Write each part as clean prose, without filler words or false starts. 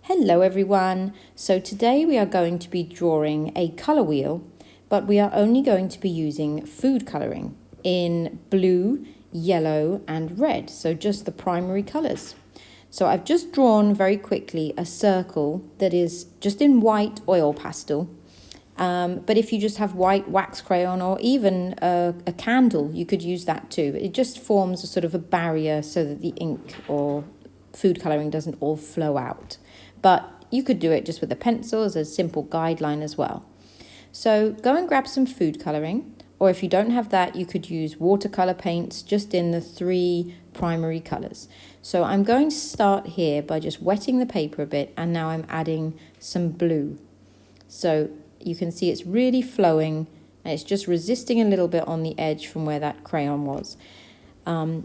Hello everyone! So today we are going to be drawing a colour wheel, but we are only going to be using food colouring in blue, yellow and red, so just the primary colours. So I've just drawn very quickly a circle that is just in white oil pastel, but if you just have white wax crayon or even a candle, you could use that too. It just forms a sort of a barrier so that the ink or food colouring doesn't all flow out. But you could do it just with a pencil as a simple guideline as well. So go and grab some food colouring, or if you don't have that, you could use watercolour paints just in the 3 primary colours. So I'm going to start here by just wetting the paper a bit, and now I'm adding some blue. So you can see it's really flowing, and it's just resisting a little bit on the edge from where that crayon was.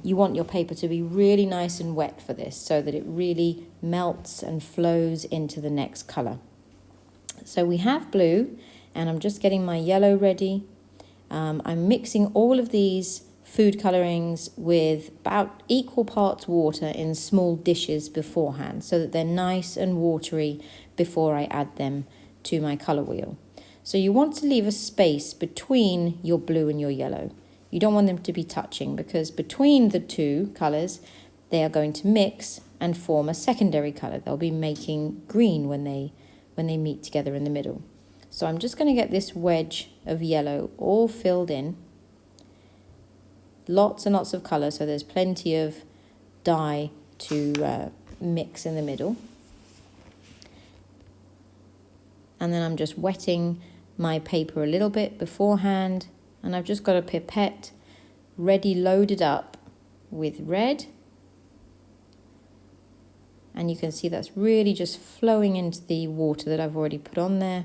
You want your paper to be really nice and wet for this so that it really melts and flows into the next colour. So we have blue, and I'm just getting my yellow ready. I'm mixing all of these food colourings with about equal parts water in small dishes beforehand so that they're nice and watery before I add them to my colour wheel. So you want to leave a space between your blue and your yellow. You don't want them to be touching, because between the 2 colours they are going to mix and form a secondary colour. They'll be making green when they meet together in the middle. So I'm just going to get this wedge of yellow all filled in. Lots and lots of colour, so there's plenty of dye to mix in the middle. And then I'm just wetting my paper a little bit beforehand, and I've just got a pipette ready loaded up with red. And you can see that's really just flowing into the water that I've already put on there.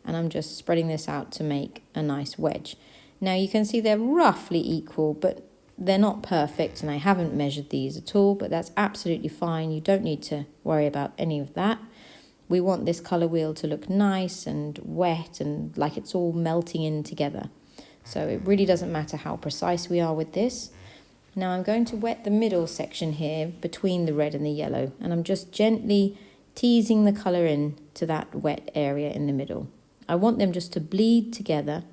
And I'm just spreading this out to make a nice wedge. Now you can see they're roughly equal, but they're not perfect, and I haven't measured these at all, but that's absolutely fine. You don't need to worry about any of that. We want this colour wheel to look nice and wet and like it's all melting in together. So it really doesn't matter how precise we are with this. Now I'm going to wet the middle section here between the red and the yellow, and I'm just gently teasing the colour in to that wet area in the middle. I want them just to bleed together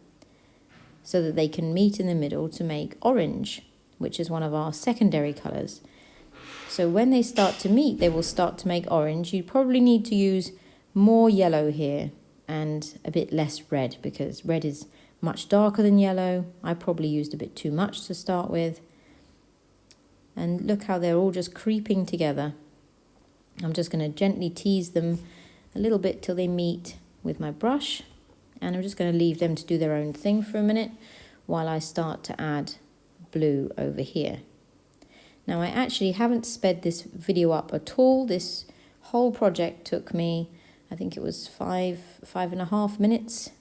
so that they can meet in the middle to make orange, which is one of our secondary colours. So when they start to meet, they will start to make orange. You probably need to use more yellow here and a bit less red, because red is much darker than yellow. I probably used a bit too much to start with. And look how they're all just creeping together. I'm just going to gently tease them a little bit till they meet with my brush. And I'm just going to leave them to do their own thing for a minute while I start to add blue over here. Now I actually haven't sped this video up at all. This whole project took me, I think it was 5.5 minutes.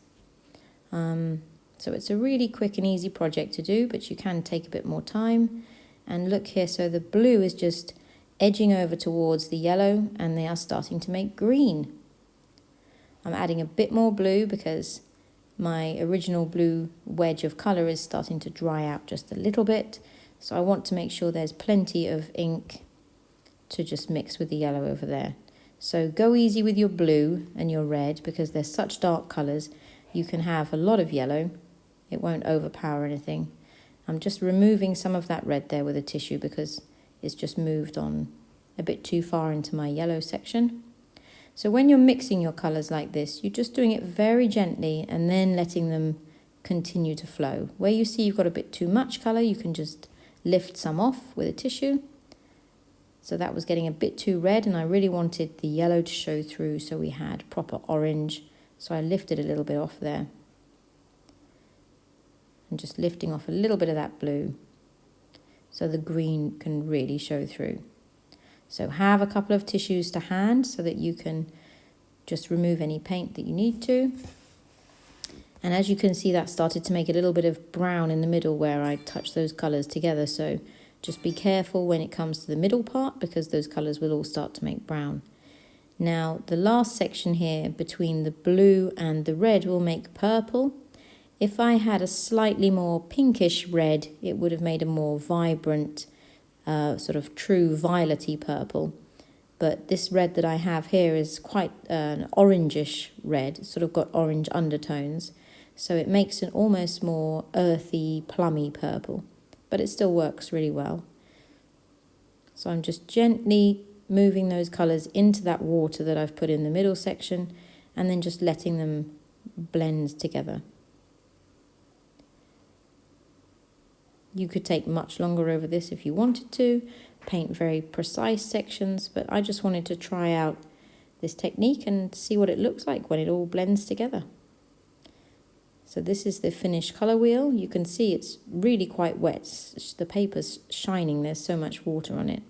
So it's a really quick and easy project to do, but you can take a bit more time. And look here, so the blue is just edging over towards the yellow, and they are starting to make green. I'm adding a bit more blue because my original blue wedge of colour is starting to dry out just a little bit. So I want to make sure there's plenty of ink to just mix with the yellow over there. So go easy with your blue and your red, because they're such dark colours. You can have a lot of yellow. It won't overpower anything. I'm just removing some of that red there with a tissue because it's just moved on a bit too far into my yellow section. So when you're mixing your colours like this, you're just doing it very gently and then letting them continue to flow. Where you see you've got a bit too much colour, you can just lift some off with a tissue. So that was getting a bit too red, and I really wanted the yellow to show through so we had proper orange. So I lifted a little bit off there. And just lifting off a little bit of that blue so the green can really show through. So have a couple of tissues to hand so that you can just remove any paint that you need to. And as you can see, that started to make a little bit of brown in the middle where I touched those colours together. So just be careful when it comes to the middle part, because those colours will all start to make brown. Now the last section here between the blue and the red will make purple. If I had a slightly more pinkish red, it would have made a more vibrant, sort of true violet-y purple. But this red that I have here is quite an orangish red. It's sort of got orange undertones. So it makes an almost more earthy, plummy purple. But it still works really well. So I'm just gently moving those colours into that water that I've put in the middle section, and then just letting them blend together. You could take much longer over this if you wanted to, paint very precise sections, but I just wanted to try out this technique and see what it looks like when it all blends together. So this is the finished colour wheel. You can see it's really quite wet. The paper's shining, there's so much water on it.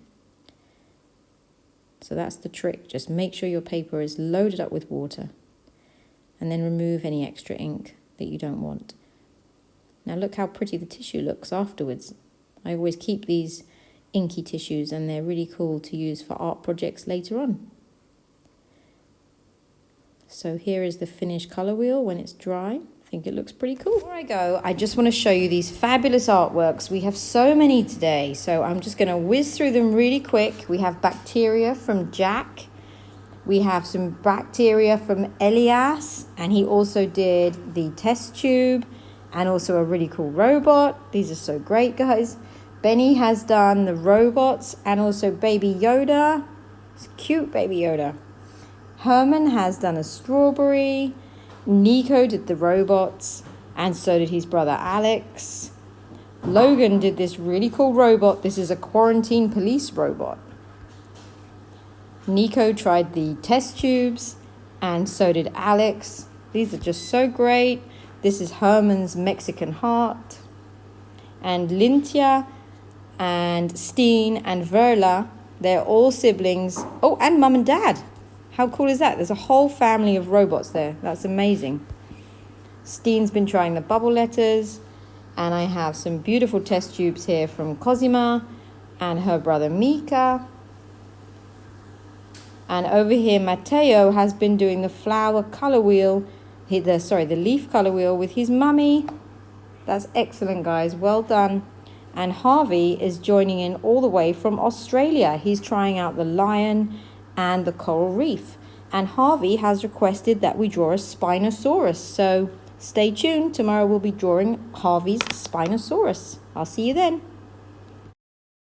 So that's the trick, just make sure your paper is loaded up with water and then remove any extra ink that you don't want. Now look how pretty the tissue looks afterwards. I always keep these inky tissues and they're really cool to use for art projects later on. So here is the finished colour wheel when it's dry. I think it looks pretty cool. Before I go, I just want to show you these fabulous artworks. We have so many today, so I'm just going to whiz through them really quick. We have bacteria from Jack. We have some bacteria from Elias, and he also did the test tube and also a really cool robot. These are so great, guys. Benny has done the robots and also Baby Yoda. It's cute, Baby Yoda. Herman has done a strawberry. Nico did the robots, and so did his brother Alex. Logan did this really cool robot. This is a quarantine police robot. Nico tried the test tubes, and so did Alex. These are just so great. This is Herman's Mexican heart. And Lintia and Steen and Verla, they're all siblings. Oh, and Mum and Dad. How cool is that? There's a whole family of robots there. That's amazing. Steen's been trying the bubble letters. And I have some beautiful test tubes here from Cosima and her brother Mika. And over here, Matteo has been doing the flower colour wheel. The leaf colour wheel with his mummy. That's excellent, guys. Well done. And Harvey is joining in all the way from Australia. He's trying out the lion and the coral reef. And Harvey has requested that we draw a Spinosaurus. So stay tuned. Tomorrow we'll be drawing Harvey's Spinosaurus. I'll see you then.